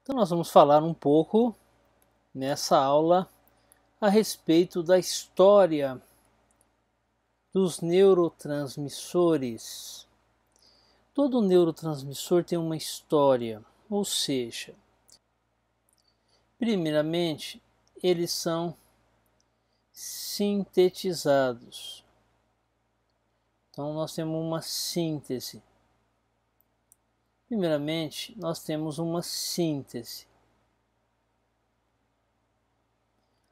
Então nós vamos falar um pouco nessa aula a respeito da história dos neurotransmissores. Todo neurotransmissor tem uma história, ou seja, primeiramente, eles são sintetizados. Então nós temos uma síntese. Primeiramente, nós temos uma síntese.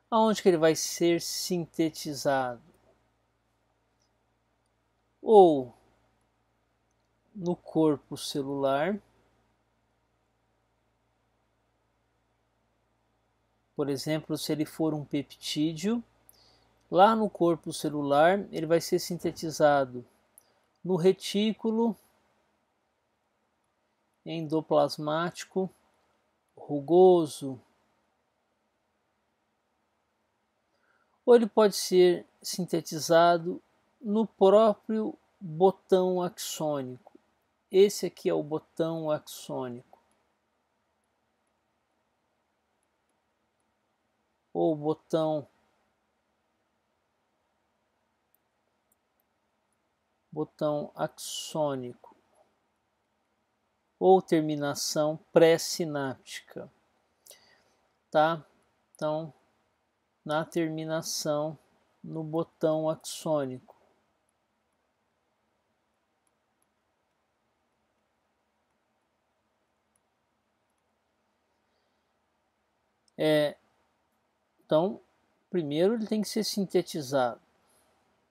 Aonde que ele vai ser sintetizado? Ou no corpo celular, por exemplo, se ele for um peptídeo, lá no corpo celular ele vai ser sintetizado no retículo endoplasmático rugoso, ou ele pode ser sintetizado no próprio botão axônico. Esse aqui é o botão axônico, ou botão axônico, ou terminação pré-sináptica, tá? Então, na terminação no botão axônico. Então, primeiro ele tem que ser sintetizado.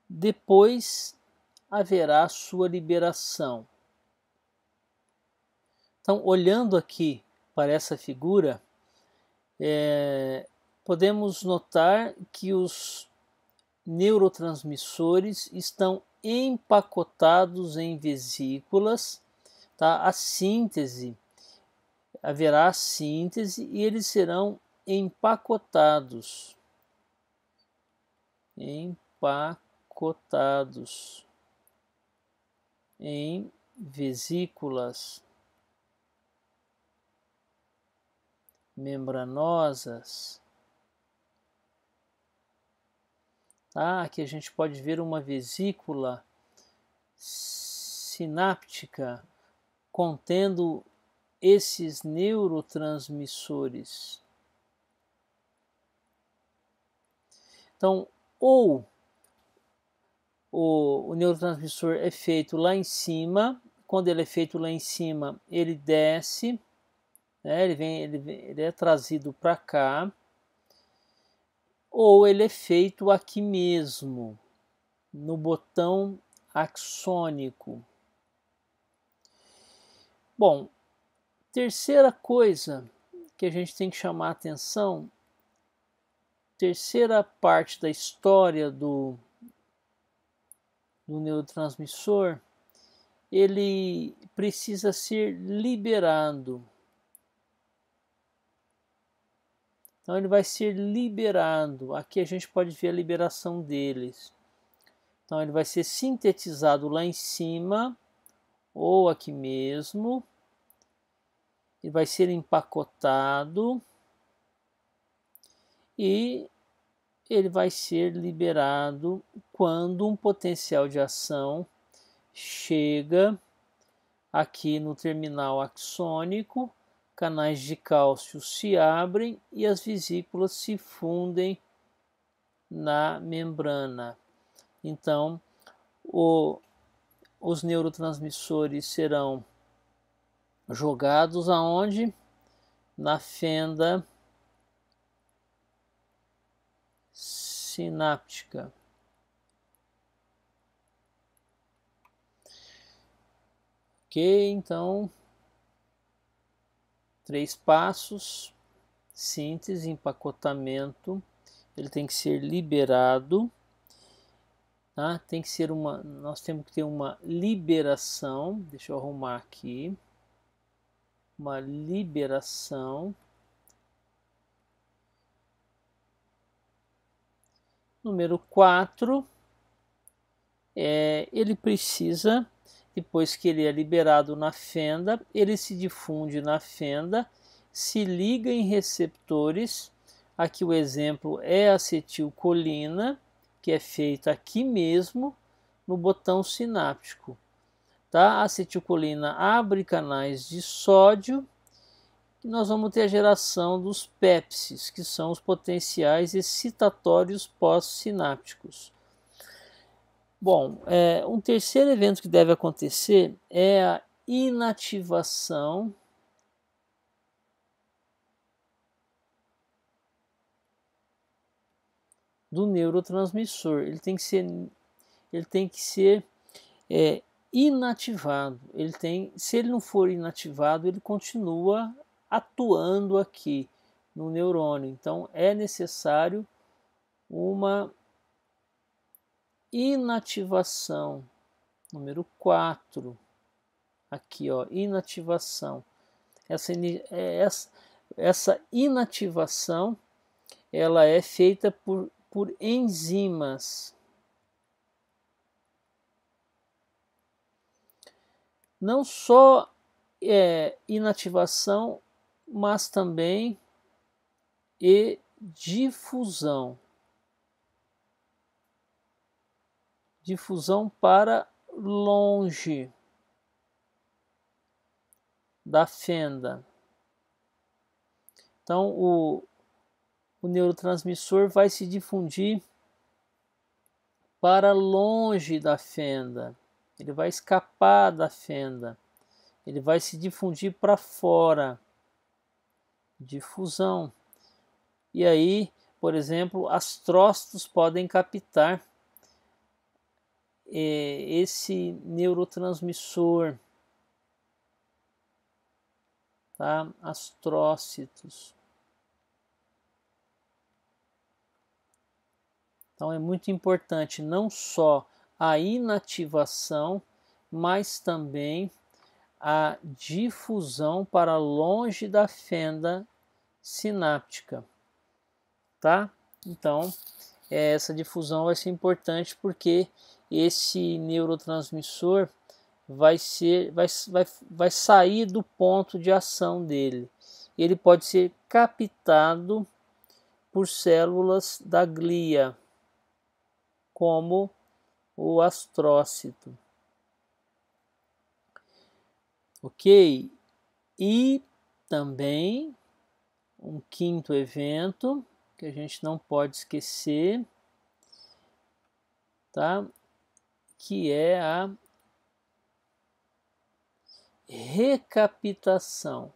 Depois haverá sua liberação. Então, olhando aqui para essa figura, podemos notar que os neurotransmissores estão empacotados em vesículas, tá? Haverá a síntese e eles serão empacotados em vesículas membranosas. Tá? Aqui a gente pode ver uma vesícula sináptica contendo esses neurotransmissores. Então, ou o neurotransmissor é feito lá em cima, quando ele é feito lá em cima, ele desce, né? ele é trazido para cá, ou ele é feito aqui mesmo, no botão axônico. Bom, terceira coisa que a gente tem que chamar a atenção, terceira parte da história do neurotransmissor, ele precisa ser liberado. Então ele vai ser liberado. Aqui a gente pode ver a liberação deles. Então ele vai ser sintetizado lá em cima ou aqui mesmo. Ele vai ser empacotado e ele vai ser liberado quando um potencial de ação chega aqui no terminal axônico, canais de cálcio se abrem e as vesículas se fundem na membrana. Então, os neurotransmissores serão jogados aonde? Na fenda sináptica. Ok, então, 3 passos: síntese, empacotamento, ele tem que ser liberado, tá? Tem que ser nós temos que ter uma liberação, deixa eu arrumar aqui, uma liberação. Número 4, ele precisa, depois que ele é liberado na fenda, ele se difunde na fenda se liga em receptores. Aqui o exemplo é a acetilcolina, que é feita aqui mesmo no botão sináptico. Tá? A acetilcolina abre canais de sódio e nós vamos ter a geração dos PEPSs, que são os potenciais excitatórios pós-sinápticos. Bom, um terceiro evento que deve acontecer é a inativação do neurotransmissor. Ele tem que ser inativado. Se ele não for inativado, ele continua atuando aqui no neurônio. Então é necessário uma inativação. Número 4. Aqui, ó, inativação. Essa inativação ela é feita por enzimas. Não só inativação, mas também difusão. Difusão para longe da fenda. Então, o neurotransmissor vai se difundir para longe da fenda. Ele vai escapar da fenda. Ele vai se difundir para fora. Difusão. E aí, por exemplo, astrócitos podem captar esse neurotransmissor. Tá? Astrócitos. Então é muito importante não só a inativação, mas também a difusão para longe da fenda sináptica, tá? Então essa difusão vai ser importante porque esse neurotransmissor vai sair do ponto de ação dele. Ele pode ser captado por células da glia, como o astrócito. Ok? E também um quinto evento que a gente não pode esquecer, tá? Que é a recaptação.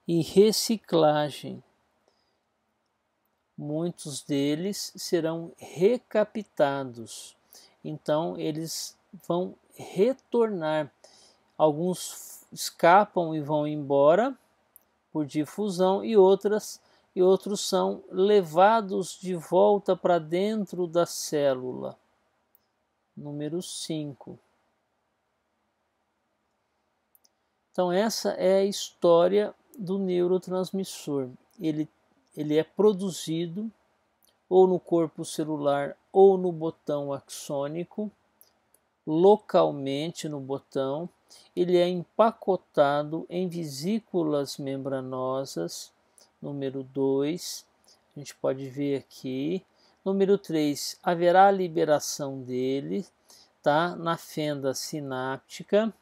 E reciclagem. Muitos deles serão recaptados. Então eles vão retornar. Alguns escapam e vão embora por difusão e outros são levados de volta para dentro da célula. Número 5. Então essa é a história do neurotransmissor. Ele é produzido ou no corpo celular ou no botão axônico, localmente no botão. Ele é empacotado em vesículas membranosas. Número 2, a gente pode ver aqui. Número 3, haverá a liberação dele, tá? Na fenda sináptica.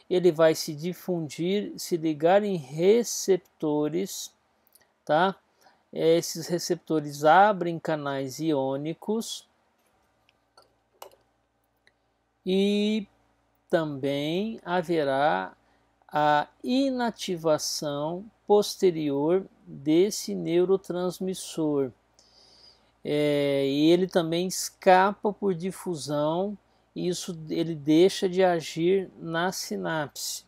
Ele vai se difundir, se ligar em receptores, tá? Esses receptores abrem canais iônicos e também haverá a inativação posterior desse neurotransmissor. E ele também escapa por difusão, isso ele deixa de agir na sinapse.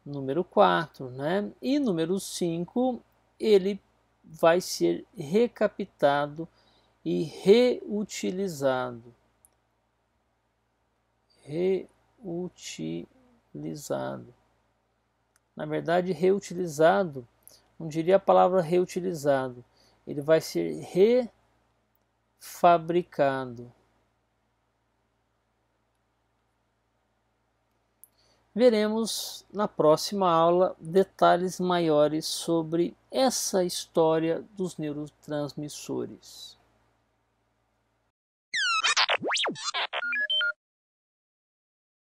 Número 4, né? E número 5, ele vai ser recaptado e reutilizado. Reutilizado. Na verdade, reutilizado, não diria a palavra reutilizado. Ele vai ser refabricado. Veremos na próxima aula detalhes maiores sobre essa história dos neurotransmissores.